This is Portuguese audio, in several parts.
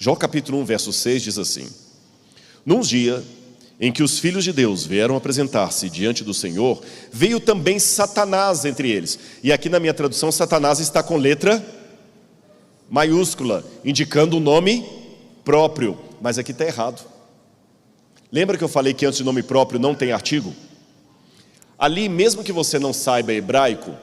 Jó capítulo 1, verso 6 diz assim: Num dia em que os filhos de Deus vieram apresentar-se diante do Senhor, veio também Satanás entre eles. E aqui na minha tradução, Satanás está com letra maiúscula, indicando o nome próprio. Mas aqui está errado. Lembra que eu falei que antes de nome próprio não tem artigo? Ali, mesmo que você não saiba hebraico,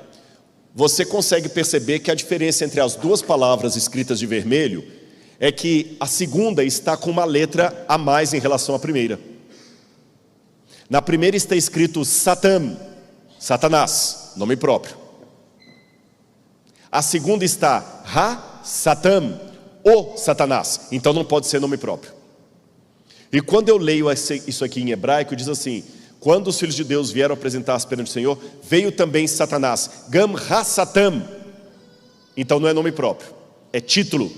você consegue perceber que a diferença entre as duas palavras escritas de vermelho é que a segunda está com uma letra a mais em relação à primeira. Na primeira está escrito Satan, Satanás, nome próprio. A segunda está Ha-Satan, o Satanás, então não pode ser nome próprio. E quando eu leio isso aqui em hebraico, diz assim: quando os filhos de Deus vieram apresentar-se perante o Senhor, veio também Satanás, Gam Ha-Satan. Então não é nome próprio, é título,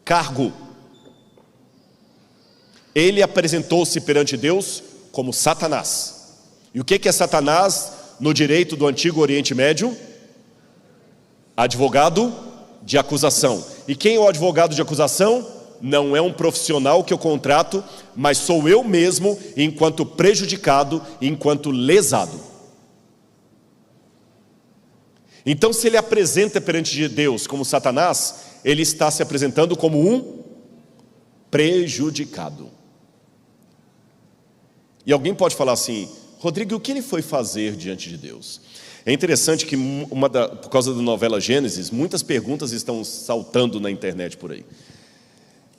cargo. Ele apresentou-se perante Deus como Satanás. E o que é Satanás no direito do antigo Oriente Médio? Advogado de acusação. E quem é o advogado de acusação? Não é um profissional que eu contrato, mas sou eu mesmo, enquanto prejudicado, enquanto lesado. Então, se ele apresenta perante Deus como Satanás, ele está se apresentando como um prejudicado. E alguém pode falar assim: Rodrigo, o que ele foi fazer diante de Deus? É interessante que por causa da novela Gênesis, muitas perguntas estão saltando na internet por aí.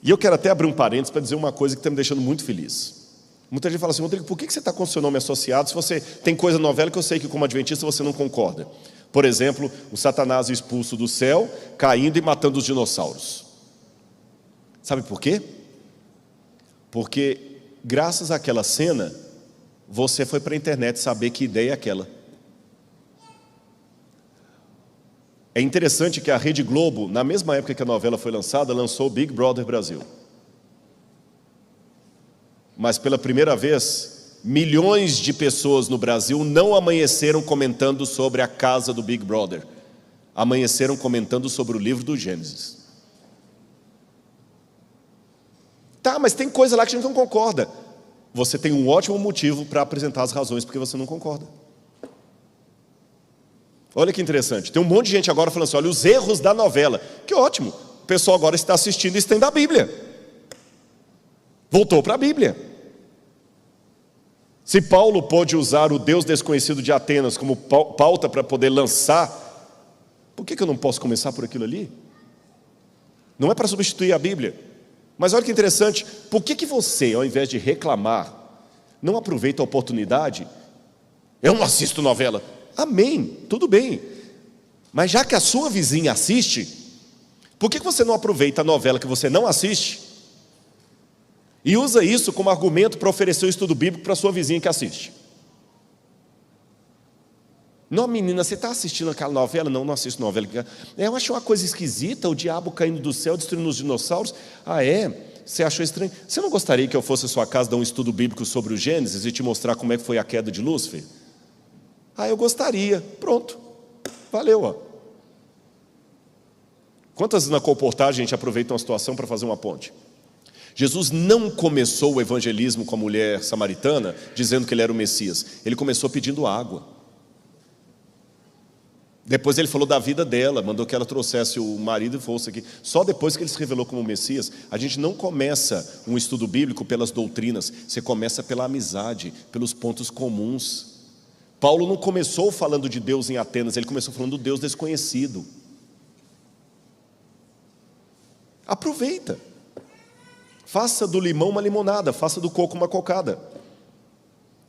E eu quero até abrir um parênteses para dizer uma coisa que está me deixando muito feliz. Muita gente fala assim: Rodrigo, por que você está com o seu nome associado se você tem coisa na novela que eu sei que como adventista você não concorda? Por exemplo, o Satanás expulso do céu, caindo e matando os dinossauros. Sabe por quê? Porque graças àquela cena, você foi para a internet saber que ideia é aquela. É interessante que a Rede Globo, na mesma época que a novela foi lançada, lançou o Big Brother Brasil. Mas pela primeira vez, milhões de pessoas no Brasil não amanheceram comentando sobre a casa do Big Brother. Amanheceram comentando sobre o livro do Gênesis. Tá, mas tem coisa lá que a gente não concorda. Você tem um ótimo motivo para apresentar as razões porque você não concorda. Olha que interessante, tem um monte de gente agora falando assim: olha, os erros da novela. Que ótimo, o pessoal agora está assistindo e está indo à Bíblia. Voltou para a Bíblia. Se Paulo pôde usar o Deus desconhecido de Atenas como pauta para poder lançar, por que eu não posso começar por aquilo ali? Não é para substituir a Bíblia. Mas olha que interessante, por que você, ao invés de reclamar, não aproveita a oportunidade? Eu não assisto novela. Amém, tudo bem. Mas já que a sua vizinha assiste, por que você não aproveita a novela que você não assiste e usa isso como argumento para oferecer o estudo bíblico para a sua vizinha que assiste? Não, menina, você está assistindo aquela novela? Não, não assisto novela. Eu achei uma coisa esquisita, o diabo caindo do céu, destruindo os dinossauros. Ah, é? Você achou estranho? Você não gostaria que eu fosse à sua casa dar um estudo bíblico sobre o Gênesis e te mostrar como é que foi a queda de Lúcifer? Ah, eu gostaria. Pronto. Valeu, ó. Quantas vezes na colportagem a gente aproveita uma situação para fazer uma ponte? Jesus não começou o evangelismo com a mulher samaritana dizendo que ele era o Messias. Ele começou pedindo água. Depois ele falou da vida dela, mandou que ela trouxesse o marido e fosse aqui. Só depois que ele se revelou como Messias. A gente não começa um estudo bíblico pelas doutrinas. Você começa pela amizade, pelos pontos comuns. Paulo não começou falando de Deus em Atenas, ele começou falando do Deus desconhecido. Aproveita. Faça do limão uma limonada, faça do coco uma cocada.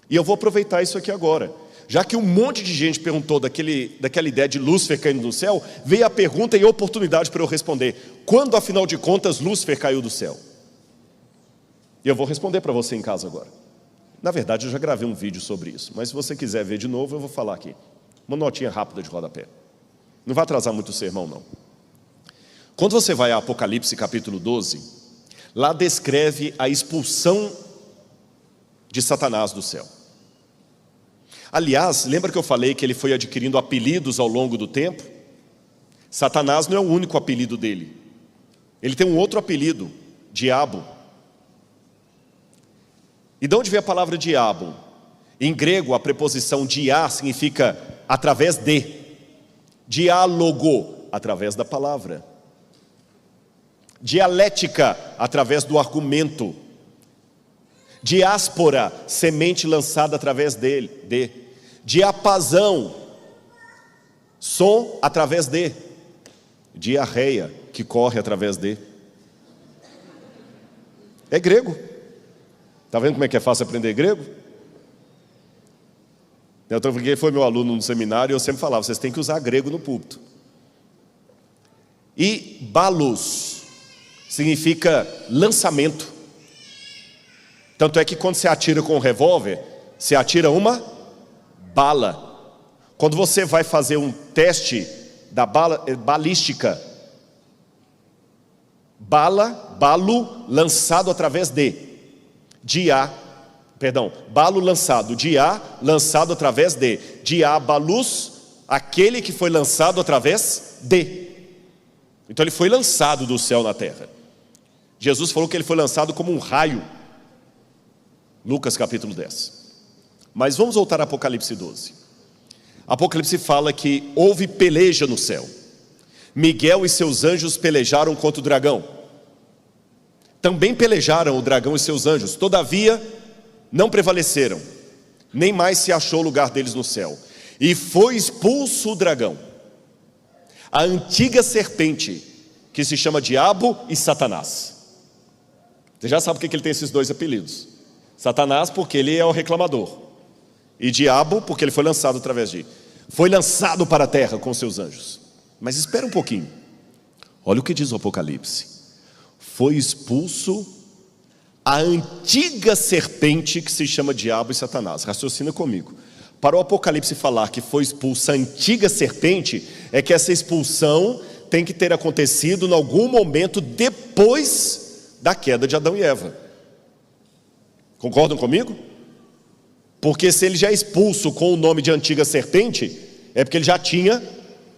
E eu vou aproveitar isso aqui agora. Já que um monte de gente perguntou daquela ideia de Lúcifer caindo do céu, veio a pergunta e a oportunidade para eu responder: quando, afinal de contas, Lúcifer caiu do céu? E eu vou responder para você em casa agora. Na verdade, eu já gravei um vídeo sobre isso, mas se você quiser ver de novo, eu vou falar aqui. Uma notinha rápida de rodapé. Não vai atrasar muito o sermão, não. Quando você vai a Apocalipse capítulo 12, lá descreve a expulsão de Satanás do céu. Aliás, lembra que eu falei que ele foi adquirindo apelidos ao longo do tempo? Satanás não é o único apelido dele. Ele tem um outro apelido, diabo. E de onde vem a palavra diabo? Em grego, a preposição dia significa através de. Diálogo, através da palavra. Dialética, através do argumento. Diáspora, semente lançada através dele. Diapasão, som através de. Diarreia, que corre através de. É grego. Está vendo como é que é fácil aprender grego? Então, porque foi meu aluno no seminário, eu sempre falava, vocês têm que usar grego no púlpito. E balos significa lançamento. Tanto é que quando você atira com um revólver, você atira uma bala. Quando você vai fazer um teste da balística, balo lançado através balo lançado, lançado através de. Diabalus, aquele que foi lançado através de. Então ele foi lançado do céu na terra. Jesus falou que ele foi lançado como um raio. Lucas capítulo 10. Mas vamos voltar a Apocalipse 12. Apocalipse fala que houve peleja no céu. Miguel e seus anjos pelejaram contra o dragão. Também pelejaram o dragão e seus anjos, todavia não prevaleceram, nem mais se achou lugar deles no céu. E foi expulso o dragão, a antiga serpente, que se chama Diabo e Satanás. Você já sabe por que ele tem esses dois apelidos. Satanás porque ele é o reclamador, e Diabo porque ele foi lançado através de. Foi lançado para a terra com seus anjos. Mas espera um pouquinho. Olha o que diz o Apocalipse. Foi expulso a antiga serpente que se chama Diabo e Satanás. Raciocina comigo. Para o Apocalipse falar que foi expulsa a antiga serpente, é que essa expulsão tem que ter acontecido em algum momento depois da queda de Adão e Eva. Concordam comigo? Porque se ele já é expulso com o nome de antiga serpente, é porque ele já tinha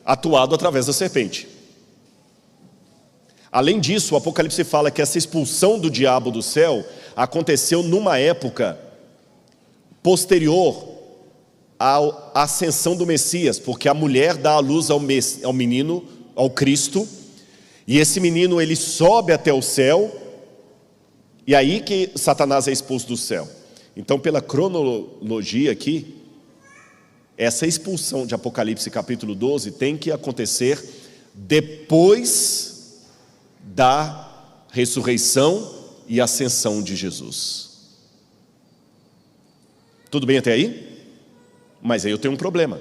atuado através da serpente. Além disso, o Apocalipse fala que essa expulsão do diabo do céu aconteceu numa época posterior à ascensão do Messias, porque a mulher dá à luz ao menino, ao Cristo, e esse menino ele sobe até o céu, e aí que Satanás é expulso do céu. Então, pela cronologia aqui, essa expulsão de Apocalipse capítulo 12 tem que acontecer depois da ressurreição e ascensão de Jesus. Tudo bem até aí? Mas aí eu tenho um problema.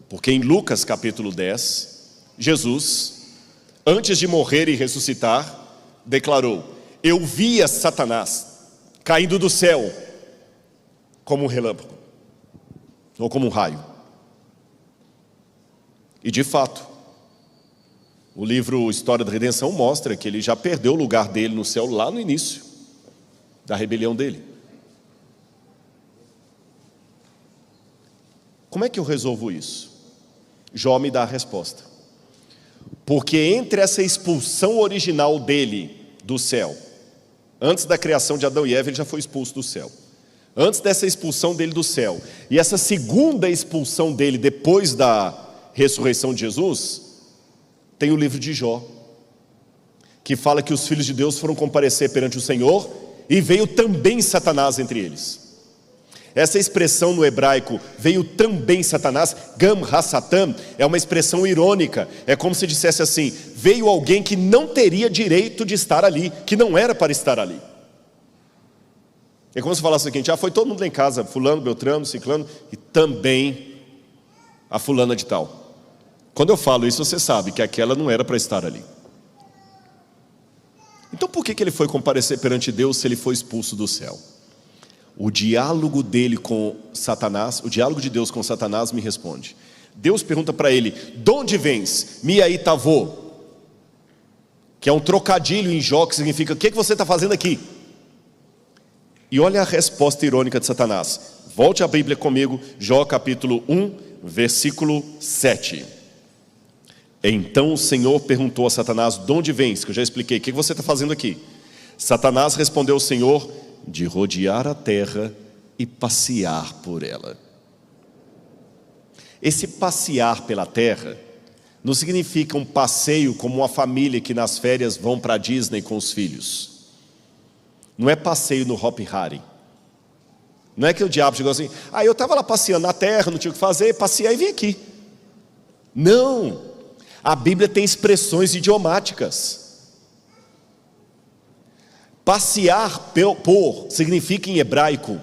Porque em Lucas capítulo 10, Jesus, antes de morrer e ressuscitar, declarou: eu via Satanás caindo do céu como um relâmpago, ou como um raio. E de fato, o livro História da Redenção mostra que ele já perdeu o lugar dele no céu lá no início da rebelião dele. Como é que eu resolvo isso? Jó me dá a resposta. Porque entre essa expulsão original dele do céu, antes da criação de Adão e Eva, ele já foi expulso do céu. Antes dessa expulsão dele do céu, e essa segunda expulsão dele depois da ressurreição de Jesus, tem o livro de Jó, que fala que os filhos de Deus foram comparecer perante o Senhor, e veio também Satanás entre eles. Essa expressão no hebraico, veio também Satanás, gam ha-satan, é uma expressão irônica. É como se dissesse assim: veio alguém que não teria direito de estar ali, que não era para estar ali. É como se falasse o seguinte: foi todo mundo lá em casa, fulano, beltrano, ciclano, e também a fulana de tal. Quando eu falo isso, você sabe que aquela não era para estar ali. Então por que ele foi comparecer perante Deus se ele foi expulso do céu? O diálogo dele com Satanás, o diálogo de Deus com Satanás me responde. Deus pergunta para ele: de onde vens? Miaitavô, que é um trocadilho em Jó, que significa: o que você está fazendo aqui? E olha a resposta irônica de Satanás. Volte a Bíblia comigo, Jó capítulo 1, versículo 7. Então o Senhor perguntou a Satanás: de onde vens? Que eu já expliquei, o que você está fazendo aqui? Satanás respondeu ao Senhor: de rodear a terra e passear por ela. Esse passear pela terra não significa um passeio como uma família que nas férias vão para a Disney com os filhos. Não é passeio no Hop Hari. Não é que o diabo chegou assim: eu estava lá passeando na terra, não tinha o que fazer, passei e vim aqui. Não, a Bíblia tem expressões idiomáticas. Passear por significa em hebraico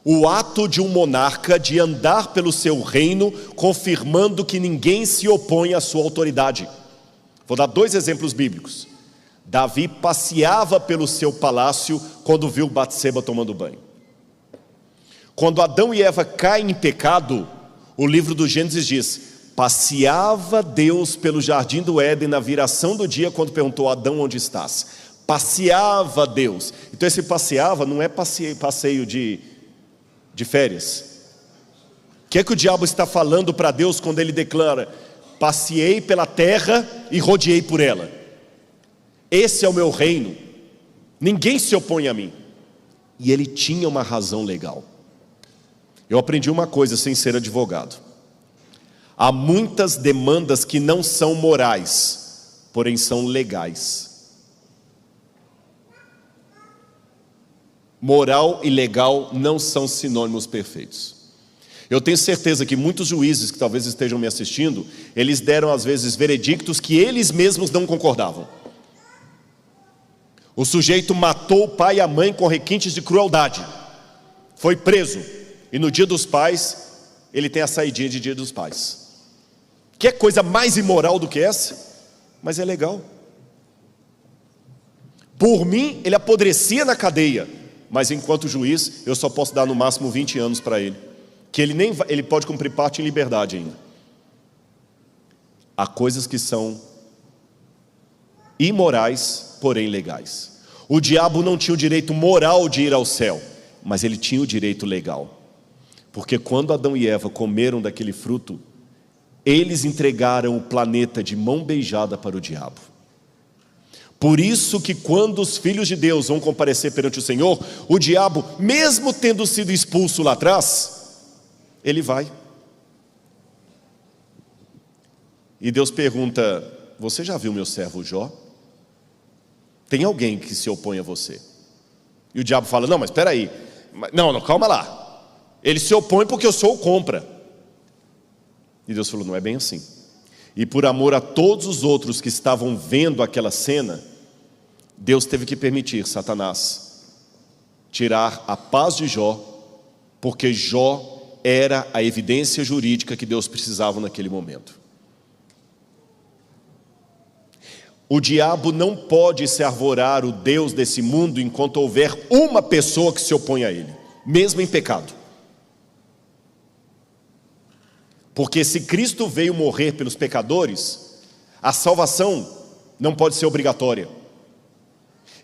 o ato de um monarca de andar pelo seu reino, confirmando que ninguém se opõe à sua autoridade. Vou dar 2 exemplos bíblicos. Davi passeava pelo seu palácio quando viu Batseba tomando banho. Quando Adão e Eva caem em pecado, o livro do Gênesis diz: passeava Deus pelo jardim do Éden na viração do dia, quando perguntou a Adão: onde estás? Passeava Deus. Então esse passeava não é passeio de férias. O que é que o diabo está falando para Deus quando ele declara: passeei pela terra e rodeei por ela? Esse é o meu reino, ninguém se opõe a mim. E ele tinha uma razão legal. Eu aprendi uma coisa sem ser advogado: há muitas demandas que não são morais, porém são legais. Moral e legal não são sinônimos perfeitos. Eu tenho certeza que muitos juízes que talvez estejam me assistindo, eles deram às vezes veredictos que eles mesmos não concordavam. O sujeito matou o pai e a mãe com requintes de crueldade, foi preso, e no dia dos pais ele tem a saidinha de dia dos pais. Que coisa mais imoral do que essa? Mas é legal. Por mim ele apodrecia na cadeia, mas enquanto juiz eu só posso dar no máximo 20 anos para ele, que ele pode cumprir parte em liberdade ainda. Há coisas que são imorais, porém legais. O diabo não tinha o direito moral de ir ao céu, mas ele tinha o direito legal, porque quando Adão e Eva comeram daquele fruto, eles entregaram o planeta de mão beijada para o diabo. Por isso que quando os filhos de Deus vão comparecer perante o Senhor, o diabo, mesmo tendo sido expulso lá atrás, ele vai. E Deus pergunta: você já viu meu servo Jó? Tem alguém que se opõe a você? E o diabo fala: não, mas espera aí, não, calma lá, ele se opõe porque eu sou o compra. E Deus falou: não é bem assim. E por amor a todos os outros que estavam vendo aquela cena, Deus teve que permitir Satanás tirar a paz de Jó, porque Jó era a evidência jurídica que Deus precisava naquele momento. O diabo não pode se arvorar o Deus desse mundo enquanto houver uma pessoa que se opõe a ele, mesmo em pecado. Porque se Cristo veio morrer pelos pecadores, a salvação não pode ser obrigatória.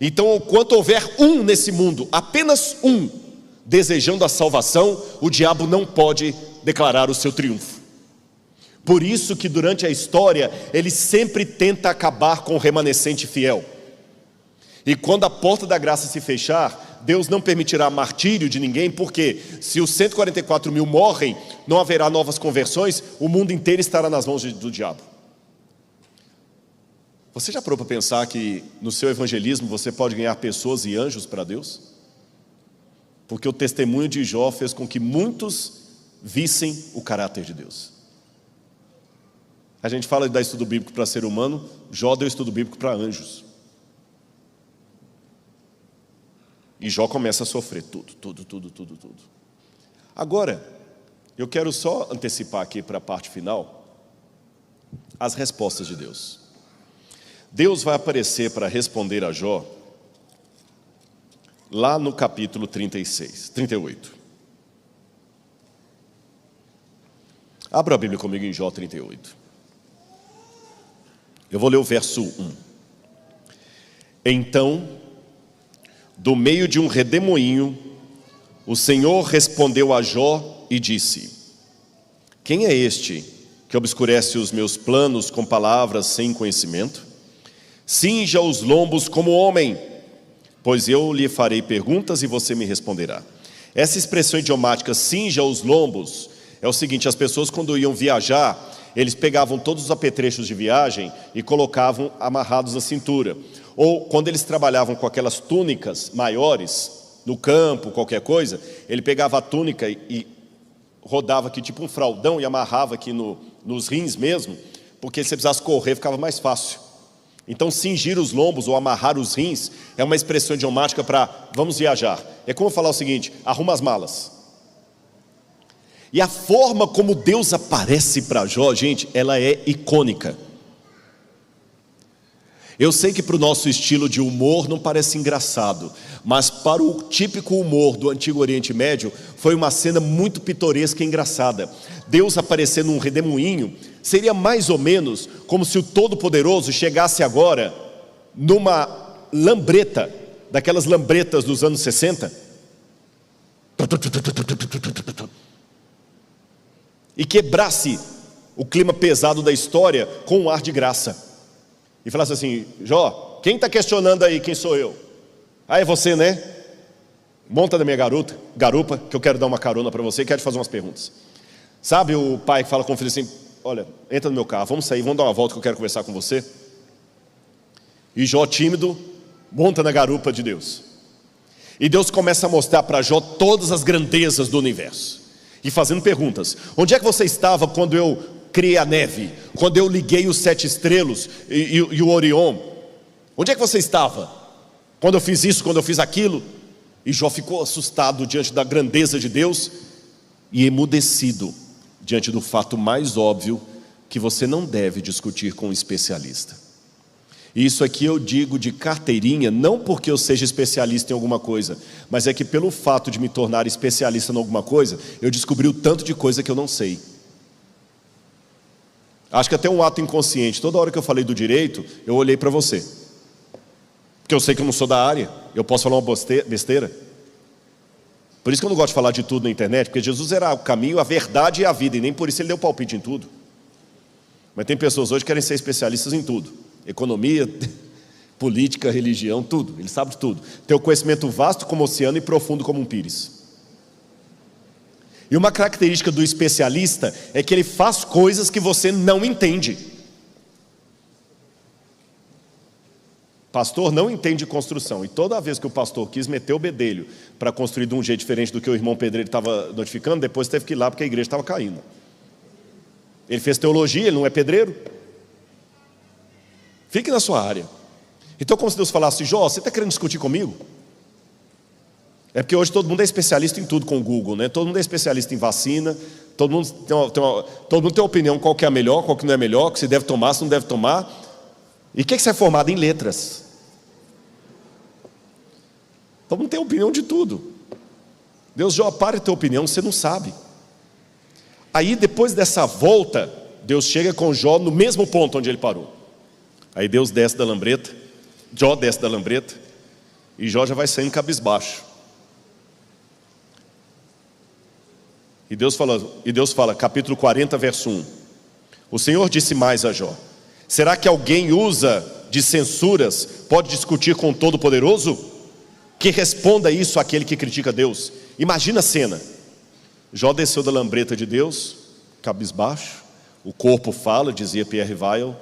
Então, enquanto houver um nesse mundo, apenas um, desejando a salvação, o diabo não pode declarar o seu triunfo. Por isso que durante a história, ele sempre tenta acabar com o remanescente fiel. E quando a porta da graça se fechar, Deus não permitirá martírio de ninguém, porque se os 144 mil morrem, não haverá novas conversões, o mundo inteiro estará nas mãos do diabo. Você já parou para pensar que no seu evangelismo você pode ganhar pessoas e anjos para Deus? Porque o testemunho de Jó fez com que muitos vissem o caráter de Deus. A gente fala de dar estudo bíblico para ser humano, Jó deu estudo bíblico para anjos. E Jó começa a sofrer tudo. Agora, eu quero só antecipar aqui para a parte final as respostas de Deus. Deus vai aparecer para responder a Jó lá no capítulo 38. Abra a Bíblia comigo em Jó 38. Eu vou ler o verso 1. Então, do meio de um redemoinho, o Senhor respondeu a Jó e disse: quem é este que obscurece os meus planos com palavras sem conhecimento? Cinja os lombos como homem, pois eu lhe farei perguntas e você me responderá. Essa expressão idiomática, cinja os lombos, é o seguinte: as pessoas quando iam viajar, eles pegavam todos os apetrechos de viagem e colocavam amarrados na cintura. Ou quando eles trabalhavam com aquelas túnicas maiores, no campo, qualquer coisa, ele pegava a túnica e rodava aqui tipo um fraldão e amarrava aqui nos rins mesmo, porque se você precisasse correr ficava mais fácil. Então cingir os lombos ou amarrar os rins é uma expressão idiomática para vamos viajar. É como falar o seguinte: arruma as malas. E a forma como Deus aparece para Jó, gente, ela é icônica. Eu sei que para o nosso estilo de humor não parece engraçado, mas para o típico humor do Antigo Oriente Médio, foi uma cena muito pitoresca e engraçada. Deus aparecer num redemoinho seria mais ou menos como se o Todo-Poderoso chegasse agora numa lambreta, daquelas lambretas dos anos 60, e quebrasse o clima pesado da história com um ar de graça. E falasse assim: Jó, quem está questionando aí quem sou eu? Ah, é você, né? Monta na minha garupa, que eu quero dar uma carona para você e quero te fazer umas perguntas. Sabe o pai que fala com o filho assim: olha, entra no meu carro, vamos sair, vamos dar uma volta que eu quero conversar com você. E Jó, tímido, monta na garupa de Deus. E Deus começa a mostrar para Jó todas as grandezas do universo. E fazendo perguntas: onde é que você estava quando eu criei a neve? Quando eu liguei os 7 estrelas e o Orion? Onde é que você estava quando eu fiz isso, quando eu fiz aquilo? E Jó ficou assustado diante da grandeza de Deus e emudecido diante do fato mais óbvio, que você não deve discutir com um especialista. E isso aqui eu digo de carteirinha, não porque eu seja especialista em alguma coisa, mas é que pelo fato de me tornar especialista em alguma coisa, eu descobri o tanto de coisa que eu não sei. Acho que até um ato inconsciente, toda hora que eu falei do direito, eu olhei para você, porque eu sei que eu não sou da área, eu posso falar uma besteira. Por isso que eu não gosto de falar de tudo na internet, porque Jesus era o caminho, a verdade e a vida, e nem por isso ele deu palpite em tudo. Mas tem pessoas hoje que querem ser especialistas em tudo: economia, política, religião, tudo. Ele sabe de tudo. Tem o conhecimento vasto como o oceano e profundo como um pires. E uma característica do especialista é que ele faz coisas que você não entende. Pastor não entende construção, e toda vez que o pastor quis meter o bedelho para construir de um jeito diferente do que o irmão pedreiro estava notificando, depois teve que ir lá porque a igreja estava caindo. Ele fez teologia, ele não é pedreiro. Fique na sua área. Então, como se Deus falasse: Jó, você está querendo discutir comigo? É porque hoje todo mundo é especialista em tudo com o Google, né? Todo mundo é especialista em vacina, todo mundo tem uma opinião qual que é a melhor, qual que não é melhor, que se deve tomar, se não deve tomar. E o que você é formado? Em letras. Todo mundo tem opinião de tudo. Deus: Jó, pare a tua opinião, você não sabe. Aí depois dessa volta, Deus chega com Jó no mesmo ponto onde ele parou. Aí Deus desce da lambreta, Jó desce da lambreta, e Jó já vai saindo cabisbaixo. E Deus fala, capítulo 40, verso 1: o Senhor disse mais a Jó: será que alguém usa de censuras, pode discutir com o Todo-Poderoso? Que responda isso àquele que critica Deus. Imagina a cena: Jó desceu da lambreta de Deus, cabisbaixo, o corpo fala, dizia Pierre Weil,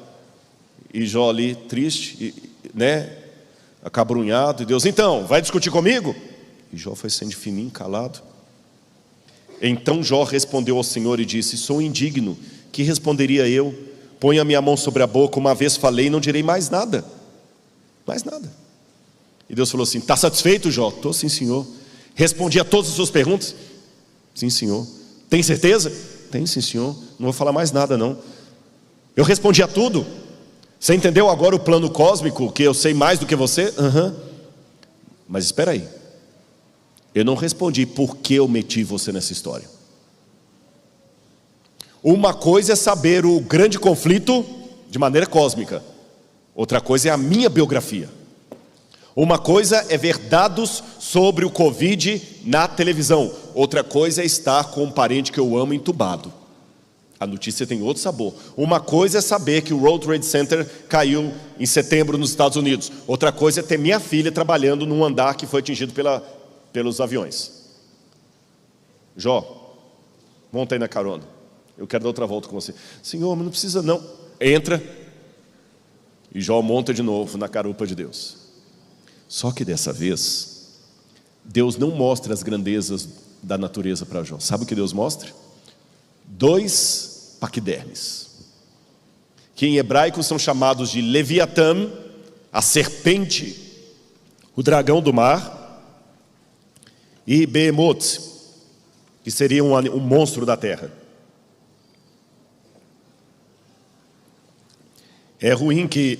e Jó ali triste, né, acabrunhado, e Deus: então, vai discutir comigo? E Jó foi sendo fininho, calado. Então Jó respondeu ao Senhor e disse: sou indigno, que responderia eu? Põe a minha mão sobre a boca, uma vez falei, não direi mais nada. Mais nada. E Deus falou assim: está satisfeito, Jó? Estou, sim, Senhor. Respondi a todas as suas perguntas? Sim, Senhor. Tem certeza? Tem, sim, Senhor. Não vou falar mais nada, não. Eu respondi a tudo? Você entendeu agora o plano cósmico, que eu sei mais do que você? Mas espera aí, eu não respondi por que eu meti você nessa história. Uma coisa é saber o grande conflito de maneira cósmica, outra coisa é a minha biografia. Uma coisa é ver dados sobre o Covid na televisão, outra coisa é estar com um parente que eu amo entubado. A notícia tem outro sabor. Uma coisa é saber que o World Trade Center caiu em setembro nos Estados Unidos. Outra coisa é ter minha filha trabalhando num andar que foi atingido pelos aviões. Jó, monta aí na carona. Eu quero dar outra volta com você. Senhor, mas não precisa não. Entra. E Jó monta de novo na garupa de Deus. Só que dessa vez, Deus não mostra as grandezas da natureza para Jó. Sabe o que Deus mostra? 2 paquidermes, que em hebraico são chamados de Leviatã, a serpente, o dragão do mar, e Behemoth, que seria um monstro da terra. É ruim que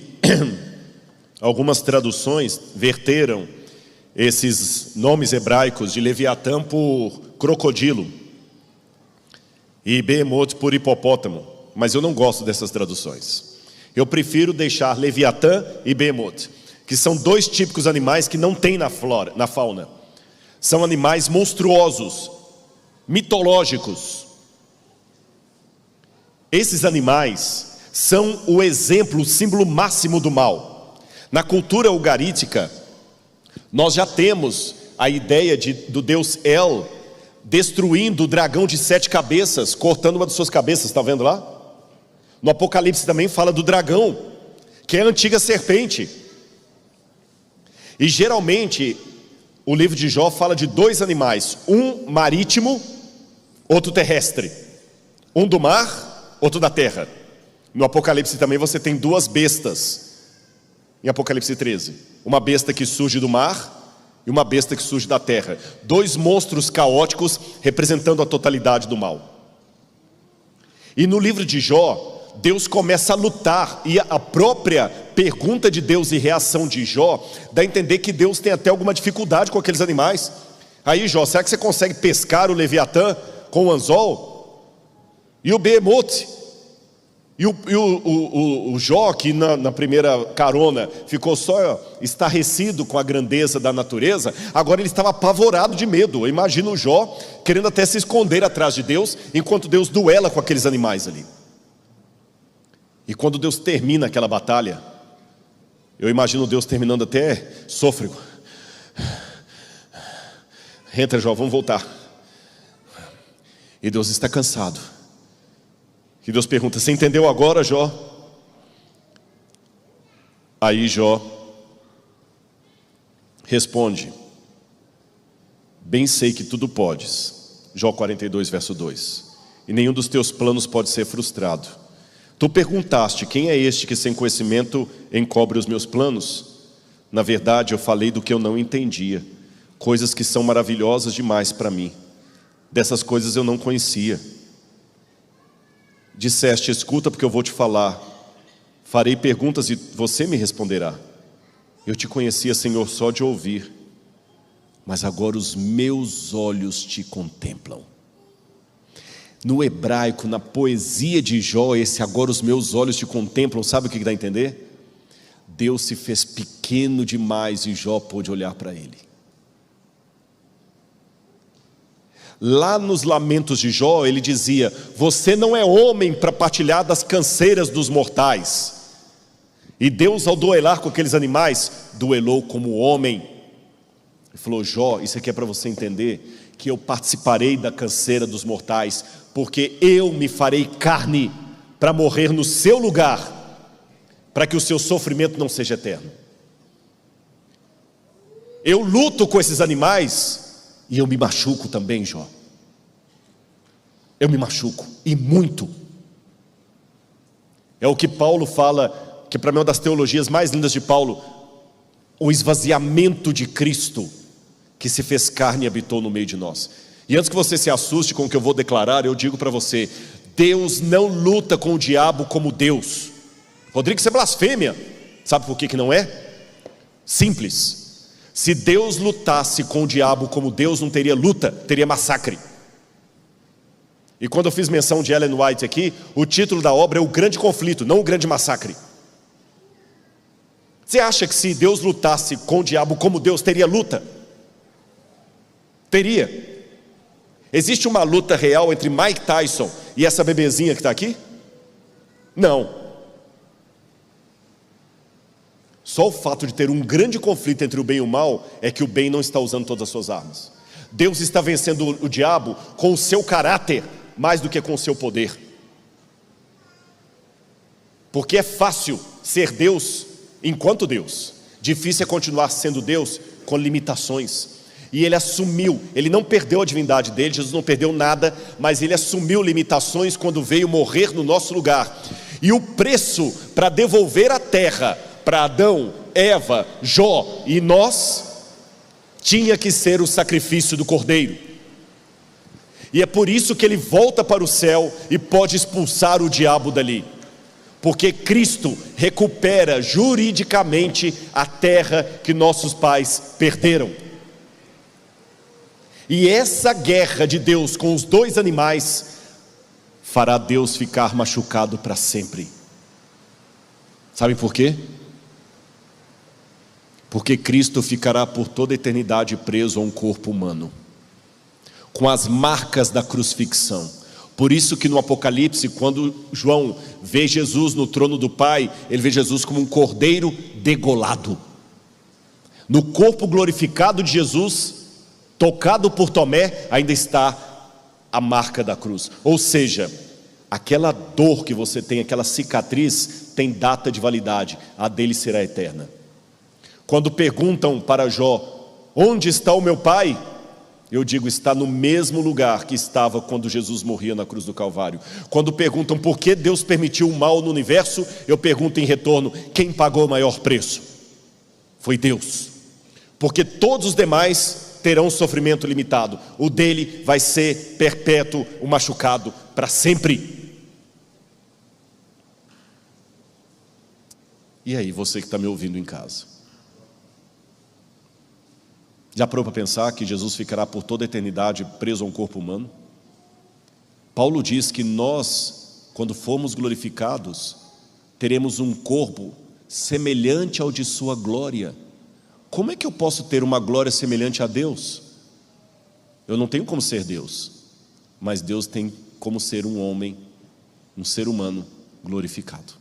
algumas traduções verteram esses nomes hebraicos de Leviatã por crocodilo e Behemoth por hipopótamo, mas eu não gosto dessas traduções. Eu prefiro deixar Leviatã e Behemoth, que são 2 típicos animais que não tem na fauna. São animais monstruosos, mitológicos. Esses animais são o exemplo, o símbolo máximo do mal. Na cultura ugarítica, nós já temos a ideia do deus El destruindo o dragão de 7 cabeças, cortando uma de suas cabeças, está vendo lá? No Apocalipse também fala do dragão, que é a antiga serpente. E geralmente, o livro de Jó fala de 2 animais, um marítimo, outro terrestre. Um do mar, outro da terra. No Apocalipse também você tem 2 bestas, em Apocalipse 13. Uma besta que surge do mar e uma besta que surge da terra. 2 monstros caóticos representando a totalidade do mal. E no livro de Jó, Deus começa a lutar, e a própria pergunta de Deus e reação de Jó dá a entender que Deus tem até alguma dificuldade com aqueles animais. Aí Jó, será que você consegue pescar o Leviatã com o anzol? E o Behemoth? E o Jó, que na primeira carona ficou só estarrecido com a grandeza da natureza, agora ele estava apavorado de medo. Eu imagino o Jó querendo até se esconder atrás de Deus, enquanto Deus duela com aqueles animais ali. E quando Deus termina aquela batalha, eu imagino Deus terminando até sôfrego. Entra, Jó, vamos voltar. E Deus está cansado. E Deus pergunta, você entendeu agora, Jó? Aí Jó responde, bem sei que tudo podes. Jó 42, verso 2. E nenhum dos teus planos pode ser frustrado. Tu perguntaste, quem é este que sem conhecimento encobre os meus planos? Na verdade, eu falei do que eu não entendia, coisas que são maravilhosas demais para mim. Dessas coisas eu não conhecia. Disseste, escuta porque eu vou te falar. Farei perguntas e você me responderá. Eu te conhecia, Senhor, só de ouvir, mas agora os meus olhos te contemplam. No hebraico, na poesia de Jó, esse agora os meus olhos te contemplam, sabe o que dá a entender? Deus se fez pequeno demais e Jó pôde olhar para ele. Lá nos lamentos de Jó, ele dizia, você não é homem para partilhar das canseiras dos mortais. E Deus, ao duelar com aqueles animais, duelou como homem. Ele falou, Jó, isso aqui é para você entender, que eu participarei da canseira dos mortais, porque eu me farei carne para morrer no seu lugar, para que o seu sofrimento não seja eterno. Eu luto com esses animais, e eu me machuco também, Jó. Eu me machuco, e muito. É o que Paulo fala, que para mim é uma das teologias mais lindas de Paulo, o esvaziamento de Cristo, que se fez carne e habitou no meio de nós. E antes que você se assuste com o que eu vou declarar, eu digo para você, Deus não luta com o diabo como Deus. Rodrigo, isso é blasfêmia. Sabe por que não é? Simples. Se Deus lutasse com o diabo como Deus, não teria luta, teria massacre. E quando eu fiz menção de Ellen White aqui, o título da obra é O Grande Conflito, não O Grande Massacre. Você acha que se Deus lutasse com o diabo como Deus, teria luta? Teria. Existe uma luta real entre Mike Tyson e essa bebezinha que está aqui? Não. Só o fato de ter um grande conflito entre o bem e o mal é que o bem não está usando todas as suas armas. Deus está vencendo o diabo com o seu caráter mais do que com o seu poder. Porque é fácil ser Deus enquanto Deus. Difícil é continuar sendo Deus com limitações. E ele assumiu, ele não perdeu a divindade dele, Jesus não perdeu nada, mas ele assumiu limitações quando veio morrer no nosso lugar. E o preço para devolver a terra para Adão, Eva, Jó e nós, tinha que ser o sacrifício do Cordeiro. E é por isso que ele volta para o céu e pode expulsar o diabo dali. Porque Cristo recupera juridicamente a terra que nossos pais perderam. E essa guerra de Deus com os dois animais fará Deus ficar machucado para sempre. Sabe por quê? Porque Cristo ficará por toda a eternidade preso a um corpo humano, com as marcas da crucifixão. Por isso que no Apocalipse, quando João vê Jesus no trono do Pai, ele vê Jesus como um cordeiro degolado. No corpo glorificado de Jesus, tocado por Tomé, ainda está a marca da cruz. Ou seja, aquela dor que você tem, aquela cicatriz, tem data de validade, a dele será eterna. Quando perguntam para Jó, onde está o meu pai? Eu digo, está no mesmo lugar que estava quando Jesus morria na cruz do Calvário. Quando perguntam por que Deus permitiu o mal no universo, eu pergunto em retorno, quem pagou o maior preço? Foi Deus. Porque todos os demais terão sofrimento limitado, o dele vai ser perpétuo, o machucado para sempre. E aí, você que está me ouvindo em casa, já parou para pensar que Jesus ficará por toda a eternidade preso a um corpo humano? Paulo diz que nós, quando formos glorificados, teremos um corpo semelhante ao de sua glória. Como é que eu posso ter uma glória semelhante a Deus? Eu não tenho como ser Deus, mas Deus tem como ser um homem, um ser humano glorificado.